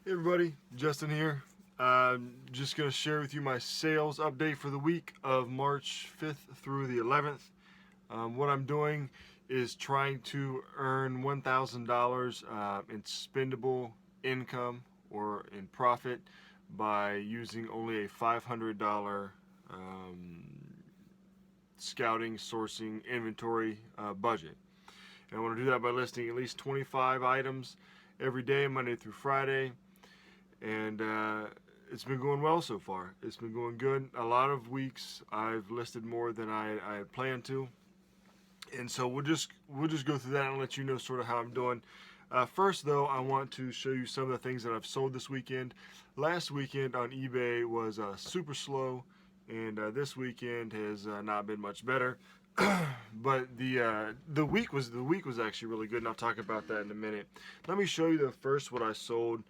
Hey everybody, Justin here. Just going to share with you my sales update for the week of March 5th through the 11th. What I'm doing is trying to earn $1,000 in spendable income or in profit by using only a $500 scouting, sourcing, inventory budget. And I want to do that by listing at least 25 items every day, Monday through Friday. And it's been going well so far. It's been going good. A lot of weeks I've listed more than I had planned to, and so we'll just go through that and let you know sort of how I'm doing. First, though, I want to show you some of the things that I've sold this weekend. Last weekend on eBay was super slow, and this weekend has not been much better. But the week was actually really good, and I'll talk about that in a minute. Let me show you the first what I sold.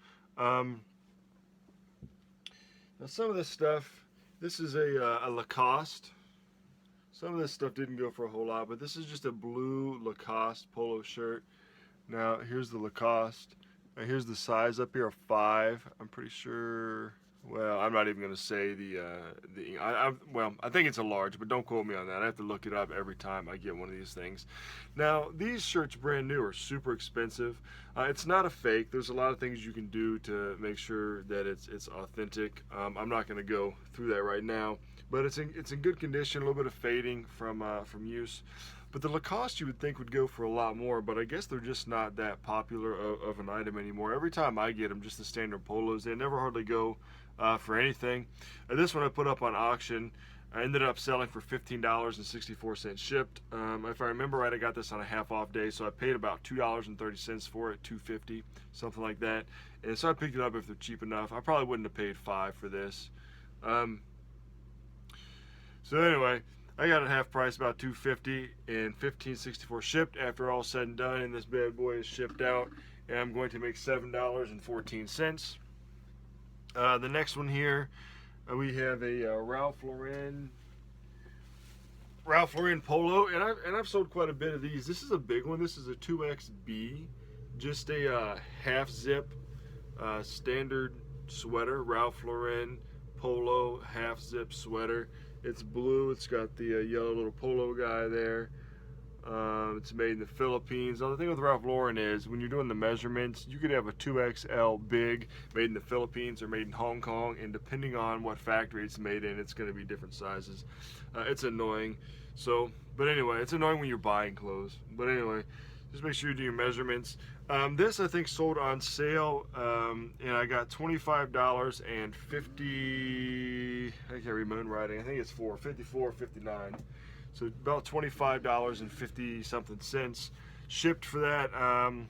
Now some of this stuff, this is a Lacoste. Some of this stuff didn't go for a whole lot, but this is just a blue Lacoste polo shirt. Now here's the Lacoste. Now here's the size up here, a 5. I'm pretty sure. Well, I'm not even going to say I think it's a large, but don't quote me on that. I have to look it up every time I get one of these things. Now, these shirts, brand new, are super expensive. It's not a fake. There's a lot of things you can do to make sure that it's authentic. I'm not going to go through that right now, but it's in good condition. A little bit of fading from use. But the Lacoste you would think would go for a lot more, but I guess they're just not that popular of an item anymore. Every time I get them, just the standard polos, they never hardly go for anything. This one I put up on auction. I ended up selling for $15.64 shipped. If I remember right, I got this on a half off day, so I paid about $2.30 for it, $2.50, something like that. And so I picked it up if they're cheap enough. I probably wouldn't have paid $5 for this. So anyway, I got it half price, about $2.50, and $15.64 shipped. After all said and done, and this bad boy is shipped out, and I'm going to make $7.14. The next one here, we have a Ralph Lauren polo, and I've sold quite a bit of these. This is a big one. This is a 2XB, just a half zip standard sweater, Ralph Lauren polo half zip sweater. It's blue. It's got the yellow little polo guy there. It's made in the Philippines. Now, the thing with Ralph Lauren is when you're doing the measurements, you could have a 2XL big made in the Philippines or made in Hong Kong, and depending on what factory it's made in, it's going to be different sizes. It's annoying. But anyway, it's annoying when you're buying clothes. But anyway, just make sure you do your measurements. This I think sold on sale, and I got $25 and 50. I can't read my own writing. I think it's 54, 59. So about $25 and 50 something cents shipped for that. I'm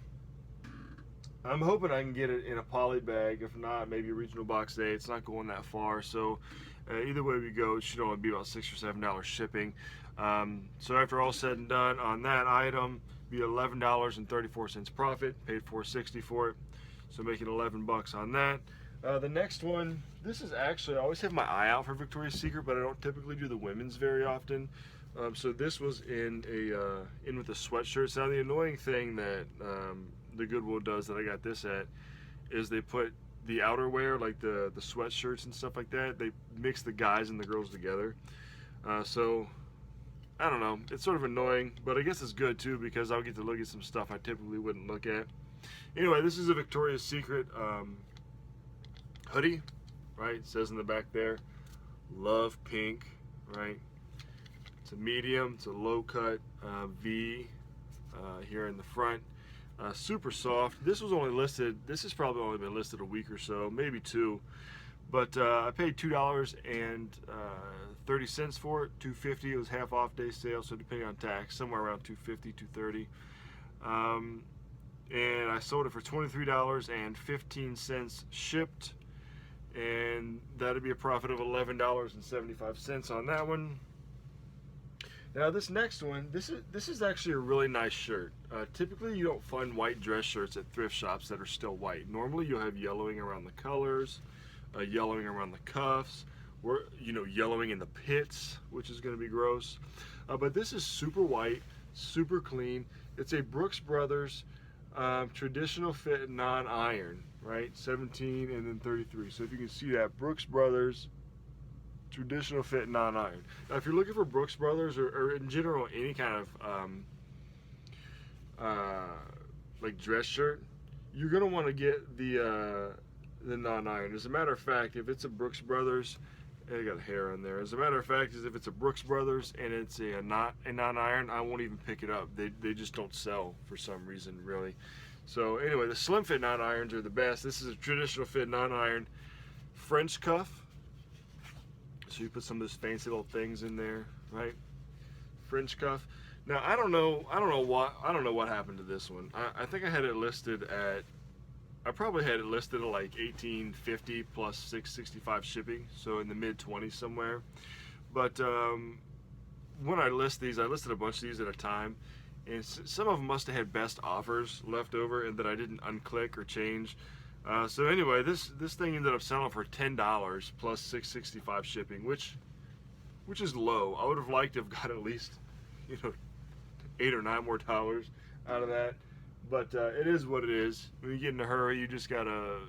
hoping I can get it in a poly bag. If not, maybe a regional box day. It's not going that far, so either way we go, it should only be about $6 or $7 shipping. So after all said and done on that item, be $11.34 profit. Paid $4.60 for it, so making 11 bucks on that. The next one, this is actually, I always have my eye out for Victoria's Secret, but I don't typically do the women's very often. So this was in with the sweatshirts. Now the annoying thing that the Goodwill does that I got this at is they put the outerwear, like the sweatshirts and stuff like that, they mix the guys and the girls together. So I don't know, it's sort of annoying, but I guess it's good too because I'll get to look at some stuff I typically wouldn't look at. Anyway, this is a Victoria's Secret hoodie, right? It says in the back there, love pink, right? It's a medium, it's a low cut V here in the front. Super soft. This was only listed, this has probably only been listed a week or so, maybe 2. But I paid $2.30 for it, $2.50. It was half off day sale, so depending on tax, somewhere around $2.50, $2.30. And I sold it for $23.15 shipped, and that'd be a profit of $11.75 on that one. Now this next one, this is actually a really nice shirt. Typically you don't find white dress shirts at thrift shops that are still white. Normally you'll have yellowing around the colors, yellowing around the cuffs, or yellowing in the pits, which is going to be gross. But this is super white, super clean. It's a Brooks Brothers traditional fit non-iron, right? 17 and then 33. So if you can see that, Brooks Brothers traditional fit non-iron. Now, if you're looking for Brooks Brothers or in general any kind of like dress shirt, you're gonna want to get the non-iron. As a matter of fact, if it's a Brooks Brothers, I got hair on there. As a matter of fact, if it's a Brooks Brothers and it's a non-iron, I won't even pick it up. They just don't sell for some reason, really. So anyway, the slim fit non-irons are the best. This is a traditional fit non-iron French cuff. So you put some of those fancy little things in there, right? French cuff. Now I don't know what happened to this one. I think I had it listed at, I probably had it listed at like $18.50 plus $6.65 shipping, so in the mid-20s somewhere. But when I list these, I listed a bunch of these at a time, and some of them must have had best offers left over and that I didn't unclick or change. So anyway, this thing ended up selling for $10 plus $6.65 shipping, which is low. I would have liked to have got at least, you know, $8 or $9 more out of that. But it is what it is. When you get in a hurry, you just gotta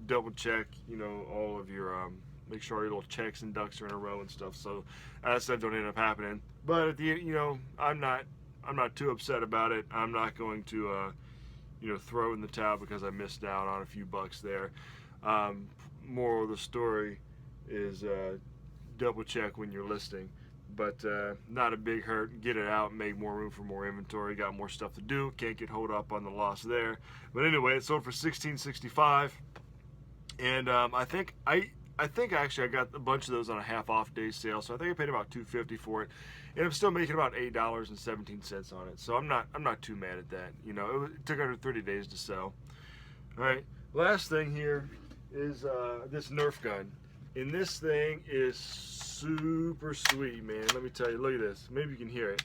double check, you know, all of your make sure your little checks and ducks are in a row and stuff. So that stuff don't end up happening. But at the end, you know, I'm not too upset about it. I'm not going to you know, throw in the towel because I missed out on a few bucks there. Moral of the story is double check when you're listing. But not a big hurt. Get it out, make more room for more inventory. Got more stuff to do. Can't get hold up on the loss there. But anyway, it sold for $16.65, and I think actually I got a bunch of those on a half off day sale. So I think I paid about $2.50 for it, and I'm still making about $8.17 on it. So I'm not too mad at that. You know, it took under 30 days to sell. All right, last thing here is this Nerf gun. And this thing is super sweet, man. Let me tell you, look at this. Maybe you can hear it.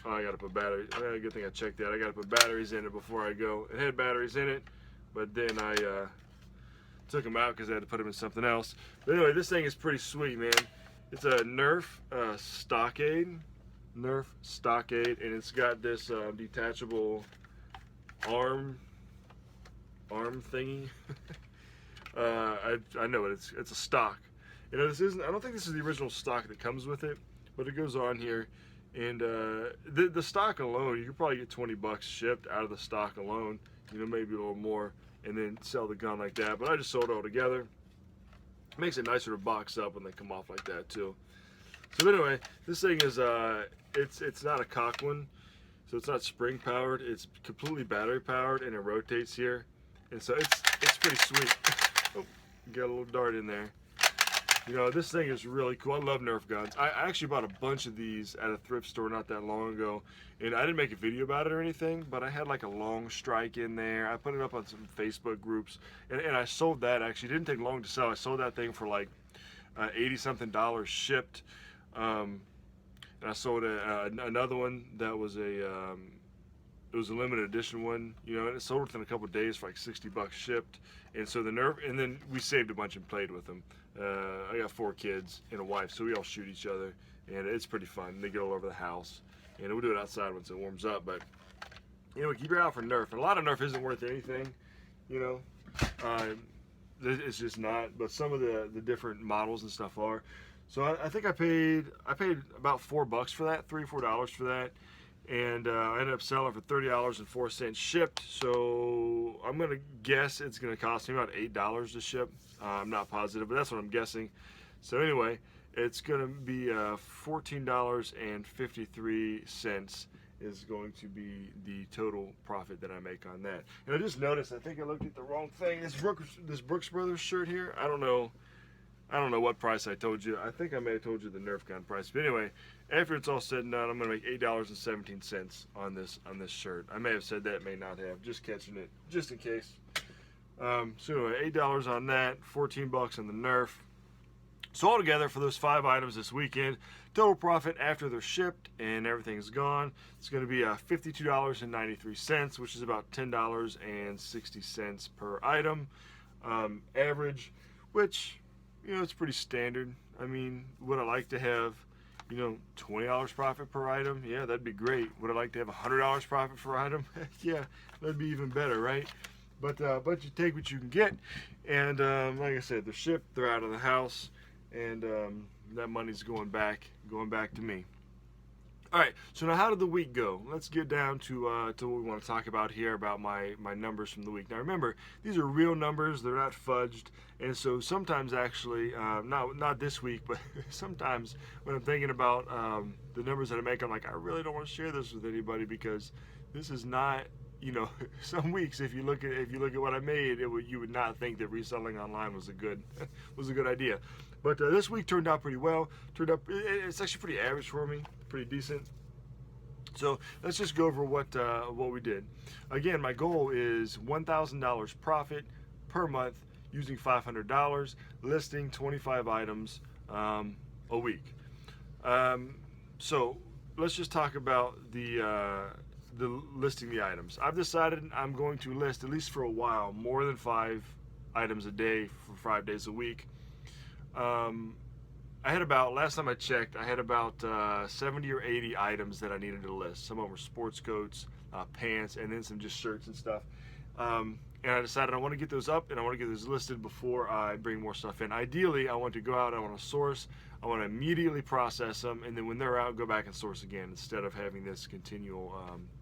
Oh, I gotta put batteries. Good thing I checked that. I gotta put batteries in it before I go. It had batteries in it, but then I took them out because I had to put them in something else. But anyway, this thing is pretty sweet, man. It's a Nerf Stockade. Nerf Stockade, and it's got this detachable arm thingy. I know it. It's a stock. You know, this isn't. I don't think this is the original stock that comes with it, but it goes on here, and the stock alone, you could probably get $20 shipped out of the stock alone. You know, maybe a little more, and then sell the gun like that. But I just sold it all together. It makes it nicer to box up when they come off like that too. So anyway, this thing is it's not a cock one, so it's not spring powered. It's completely battery powered, and it rotates here, and so it's pretty sweet. Oh, got a little dart in there. You know, this thing is really cool. I love Nerf guns. I actually bought a bunch of these at a thrift store not that long ago, and I didn't make a video about it or anything, but I had like a long strike in there. I put it up on some Facebook groups, and I sold that. Actually, it didn't take long to sell. I sold that thing for like $80-something shipped, and I sold another one that was it was a limited edition one, you know, and it sold within a couple of days for like $60 shipped. And so the Nerf, and then we saved a bunch and played with them. I got 4 kids and a wife, so we all shoot each other, and it's pretty fun. They get all over the house, and we'll do it outside once it warms up. But you know, keep your eye out for Nerf. And a lot of Nerf isn't worth anything, you know. It's just not. But some of the different models and stuff are. So I think I paid about $4 for that, $3 or $4 for that. And I ended up selling for $30.04 shipped. So I'm gonna guess it's gonna cost me about $8 to ship. I'm not positive, but that's what I'm guessing. So anyway, it's gonna be $14.53 is going to be the total profit that I make on that. And I just noticed, I think I looked at the wrong thing. This Brooks Brothers shirt here, I don't know what price I told you. I think I may have told you the Nerf gun price. But anyway, after it's all said and done, I'm gonna make $8.17 on this shirt. I may have said that, may not have. Just catching it, just in case. So anyway, $8 on that, $14 on the Nerf. So altogether for those 5 items this weekend, total profit after they're shipped and everything's gone, it's going to be $52.93, which is about $10.60 per item. Average, which, you know, it's pretty standard. I mean, would I like to have, you know, $20 profit per item? Yeah, that'd be great. Would I like to have $100 profit per item? Yeah, that'd be even better, right? but you take what you can get, and like I said, they're shipped, they're out of the house, and that money's going back to me. All right, so now how did the week go? Let's get down to what we want to talk about here, about my numbers from the week. Now remember, these are real numbers; they're not fudged, and so sometimes actually, not this week, but sometimes when I'm thinking about the numbers that I make, I'm like, I really don't want to share this with anybody because this is not, some weeks if you look at what I made, you would not think that reselling online was a good idea. But this week turned out pretty well. It's actually pretty average for me, pretty decent. So let's just go over what we did. Again, my goal is $1,000 profit per month using $500, listing 25 items a week. So let's just talk about the listing the items. I've decided I'm going to list, at least for a while, more than 5 items a day for 5 days a week. Last time I checked, I had about 70 or 80 items that I needed to list. Some of them were sports coats, pants, and then some just shirts and stuff. And I decided I want to get those up and I want to get those listed before I bring more stuff in. Ideally, I want to go out, I want to source, I want to immediately process them, and then when they're out, go back and source again instead of having this continual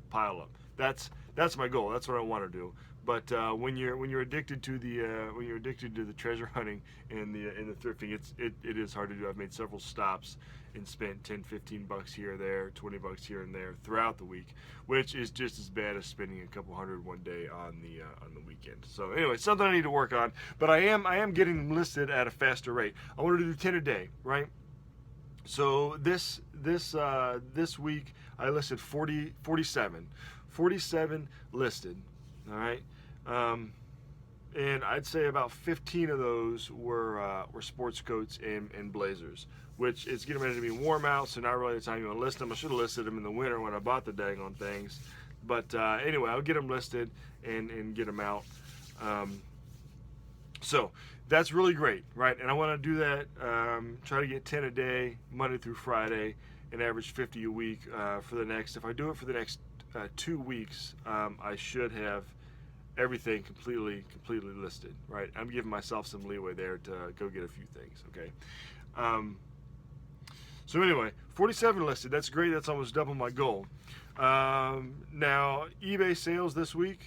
pile up. That's my goal. That's what I want to do. But when you're addicted to the treasure hunting and the thrifting, it is hard to do. I've made several stops and spent $10-15 here or there, $20 here and there throughout the week, which is just as bad as spending a couple hundred one day on the weekend. So anyway, something I need to work on. But I am getting them listed at a faster rate. I wanted to do 10 a day, right? So this week I listed 47 listed. All right, and I'd say about 15 of those were sports coats and blazers, which it's getting ready to be warm out, so not really the time you want to list them. I should have listed them in the winter when I bought the daggone things, but anyway, I'll get them listed and get them out. So that's really great, right? And I want to do that. Try to get 10 a day, Monday through Friday, and average 50 a week for the next. If I do it for the next 2 weeks, I should have everything completely listed, right? I'm giving myself some leeway there to go get a few things, okay? So anyway, 47 listed. That's great. That's almost double my goal. Now, eBay sales this week,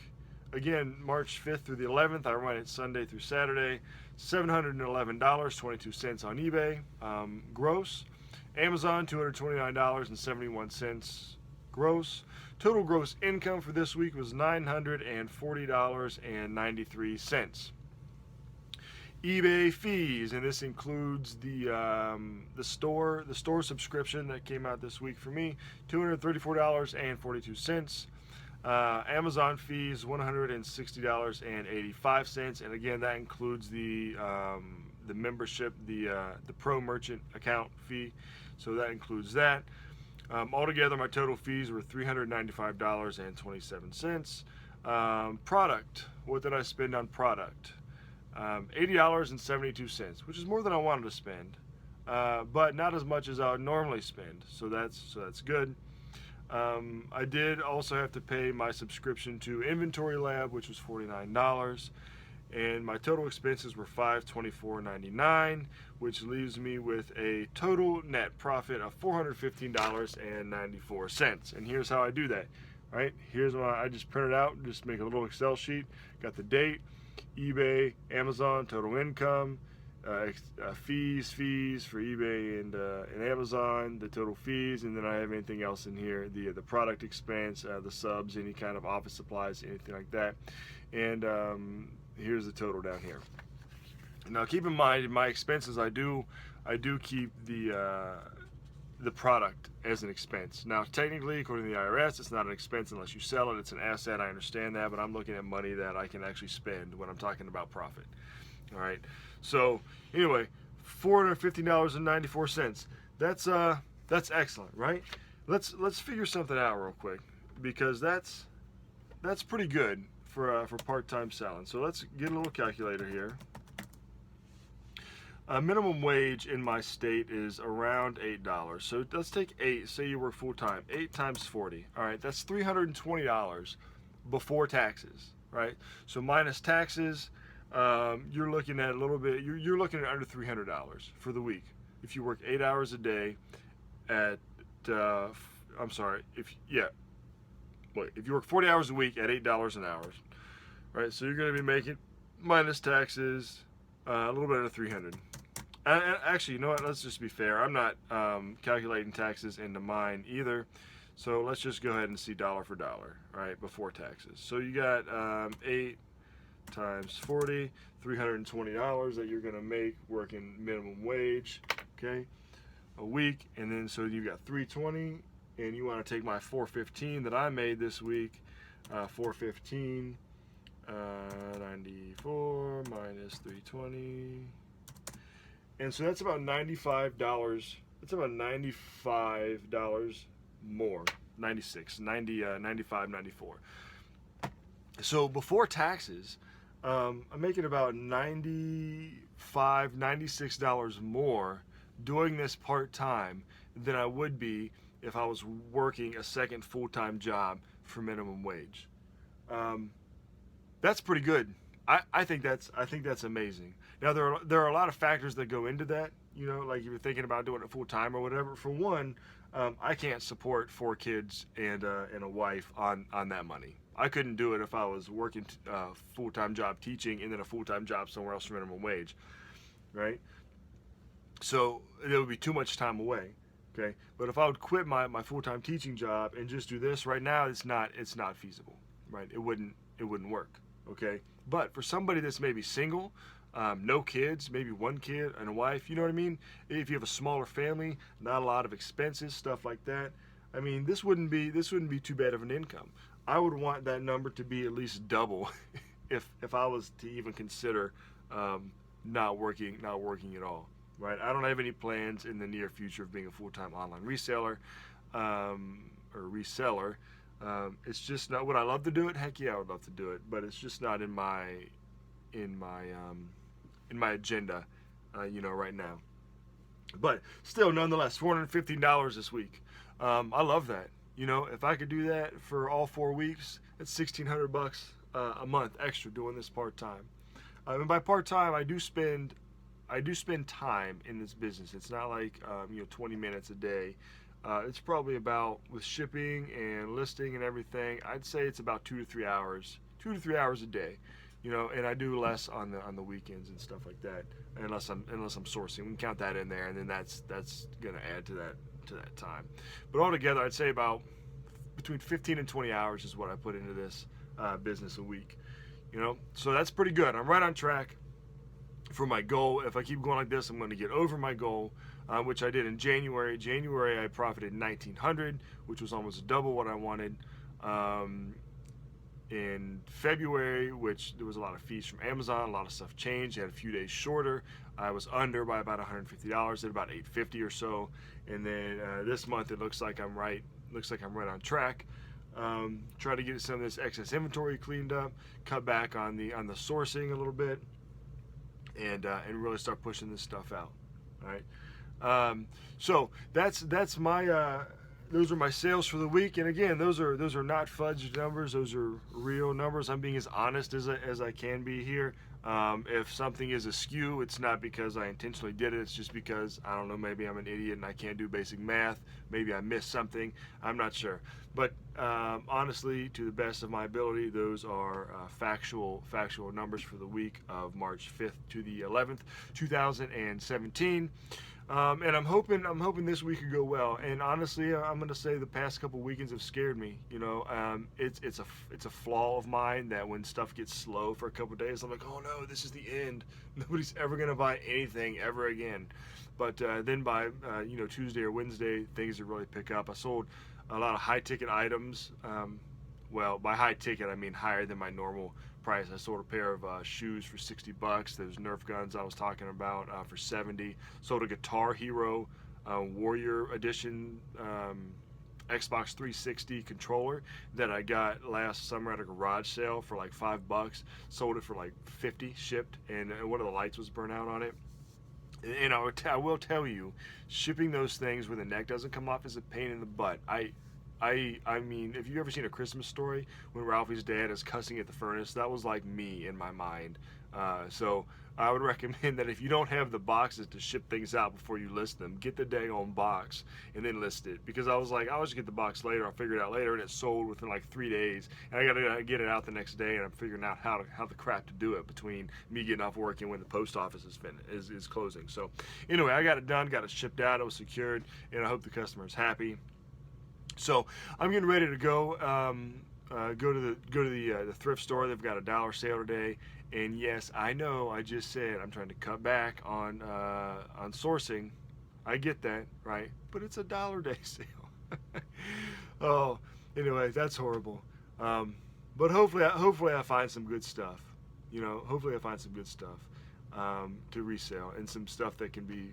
again, March 5th through the 11th. I run it Sunday through Saturday. $711.22 on eBay, gross. Amazon, $229.71 gross. Total gross income for this week was $940.93. eBay fees, and this includes the store subscription that came out this week for me, $234.42. Amazon fees, $160.85, and again that includes the membership, the pro merchant account fee, so that includes that. Altogether, my total fees were $395.27. Product, what did I spend on product? $80.72, which is more than I wanted to spend, but not as much as I would normally spend. So that's good. I did also have to pay my subscription to Inventory Lab, which was $49. And my total expenses were $524.99, which leaves me with a total net profit of $415.94. And here's how I do that, right? Here's what I just printed out, just make a little Excel sheet, got the date, eBay, Amazon, total income, fees for eBay and Amazon, the total fees, and then I have anything else in here, the product expense, the subs, any kind of office supplies, anything like that. And here's the total down here. Now keep in mind, in my expenses, I do keep the product as an expense. Now technically, according to the IRS, it's not an expense unless you sell it. It's an asset. I understand that, but I'm looking at money that I can actually spend when I'm talking about profit. All right. So anyway, $415.94. That's excellent, right? Let's figure something out real quick, because that's pretty good for part-time selling. So let's get a little calculator here. Minimum wage in my state is around $8. So let's take 8. Say you work full-time. 8 times 40. All right, that's $320 before taxes. right? So minus taxes, you're looking at a little bit. You're looking at under $300 for the week if you work 8 hours a day at. I'm sorry. If you work 40 hours a week at $8 an hour, right? So you're going to be making minus taxes a little bit under 300. And actually, you know what? Let's just be fair. I'm not calculating taxes into mine either. So let's just go ahead and see dollar for dollar, right, before taxes. So you got 8 times 40, $320 that you're going to make working minimum wage, okay, a week. And then so you got 320, and you want to take my 415 that I made this week, 415, 94 minus 320. And so that's about $95. That's about $95 more. 96, 90, 95, 94. So before taxes, I'm making about $95, $96 more doing this part-time than I would be if I was working a second full-time job for minimum wage. That's pretty good. I think that's amazing. Now there are a lot of factors that go into that. You know, like if you're thinking about doing it full time or whatever. For one, I can't support 4 kids and a wife on that money. I couldn't do it if I was working full time job teaching and then a full time job somewhere else for minimum wage, right? So it would be too much time away. Okay, but if I would quit my full time teaching job and just do this right now, it's not feasible, right? It wouldn't work. Okay, but for somebody that's maybe single, no kids, maybe 1 kid and a wife, you know what I mean? If you have a smaller family, not a lot of expenses, stuff like that, I mean, this wouldn't be too bad of an income. I would want that number to be at least double if I was to even consider not working at all, right? I don't have any plans in the near future of being a full-time online reseller or reseller. It's just not what I love to do it. Heck yeah, I would love to do it, but it's just not in my agenda, right now. But still, nonetheless, $415 this week. I love that. You know, if I could do that for all 4 weeks, that's $1,600 a month extra doing this part time. And by part time, I do spend time in this business. It's not like 20 minutes a day. It's probably about, with shipping and listing and everything, I'd say it's about 2 to 3 hours a day, and I do less on the weekends and stuff like that, unless I'm sourcing. We can count that in there, and then that's going to add to that time. But altogether, I'd say about between 15 and 20 hours is what I put into this business a week, so that's pretty good. I'm right on track for my goal. If I keep going like this, I'm going to get over my goal, which I did in January. January, I profited $1,900, which was almost double what I wanted. In February, which there was a lot of fees from Amazon, a lot of stuff changed. I had a few days shorter. I was under by about $150 at about $850 or so. And then this month, it looks like I'm right. I'm right on track. Try to get some of this excess inventory cleaned up, cut back on the sourcing a little bit, and really start pushing this stuff out. All right. So that's my. Those are my sales for the week, and again, those are not fudged numbers. Those are real numbers. I'm being as honest as I can be here. If something is askew, it's not because I intentionally did it. It's just because, I don't know, maybe I'm an idiot and I can't do basic math. Maybe I missed something. I'm not sure. But honestly, to the best of my ability, those are factual numbers for the week of March 5th to the 11th, 2017. And I'm hoping this week could go well. And honestly, I'm going to say the past couple weekends have scared me. It's a flaw of mine that when stuff gets slow for a couple days, I'm like, oh no, this is the end. Nobody's ever going to buy anything ever again. But then by Tuesday or Wednesday, things will really pick up. I sold a lot of high ticket items. Well, by high ticket, I mean higher than my normal price. I sold a pair of shoes for $60. Those Nerf guns I was talking about for $70. Sold a Guitar Hero Warrior Edition Xbox 360 controller that I got last summer at a garage sale for like $5. Sold it for like $50 shipped, and one of the lights was burnt out on it. And I will tell you, shipping those things where the neck doesn't come off is a pain in the butt. I mean, if you've ever seen A Christmas Story, when Ralphie's dad is cussing at the furnace, that was like me in my mind. So I would recommend that if you don't have the boxes to ship things out before you list them, get the daggone box and then list it. Because I was like, I'll just get the box later, I'll figure it out later, and it sold within like 3 days. And I gotta get it out the next day, and I'm figuring out how the crap to do it between me getting off work and when the post office is closing. So anyway, I got it done, got it shipped out, it was secured, and I hope the customer's happy. So I'm getting ready to go. Go to the thrift store. They've got a $1 sale today, and yes, I know I just said I'm trying to cut back on sourcing. I get that, right? But it's a $1 day sale. Oh, anyway, that's horrible. But hopefully I find some good stuff. You know, hopefully I find some good stuff to resell, and some stuff that can be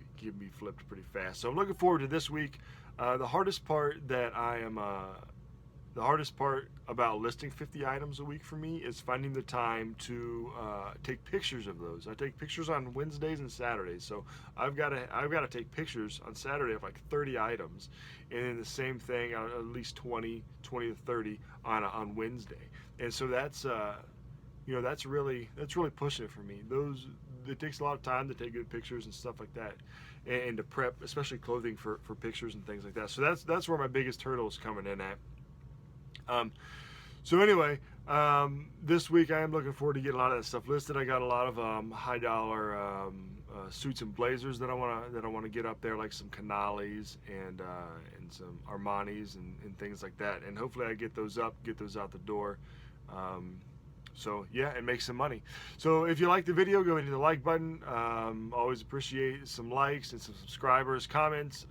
flipped pretty fast. So I'm looking forward to this week. The hardest part about listing 50 items a week for me is finding the time to take pictures of those. I take pictures on Wednesdays and Saturdays, so I've got to take pictures on Saturday of like 30 items, and then the same thing, at least 20 to 30 on Wednesday. And so that's that's really pushing it for me. It takes a lot of time to take good pictures and stuff like that, and to prep, especially clothing for pictures and things like that. So that's where my biggest hurdle is coming in at. So anyway, this week I am looking forward to getting a lot of that stuff listed. I got a lot of high dollar suits and blazers that I want to get up there, like some Canales and some Armanis and things like that. And hopefully I get those out the door. So yeah, and make some money. So if you like the video, go hit the like button. Always appreciate some likes and some subscribers, comments.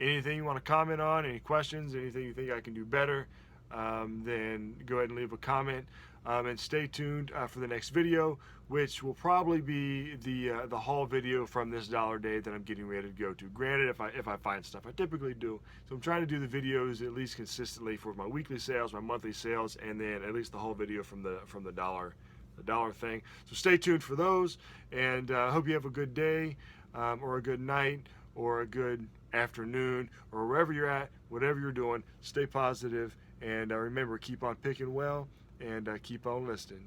Anything you want to comment on, any questions, anything you think I can do better, then go ahead and leave a comment. And stay tuned for the next video, which will probably be the haul video from this $1 day that I'm getting ready to go to. Granted, if I find stuff, I typically do. So I'm trying to do the videos at least consistently for my weekly sales, my monthly sales, and then at least the whole video from the dollar thing. So stay tuned for those, and I hope you have a good day, or a good night, or a good afternoon, or wherever you're at, whatever you're doing. Stay positive, and remember, keep on picking well, and keep on listing.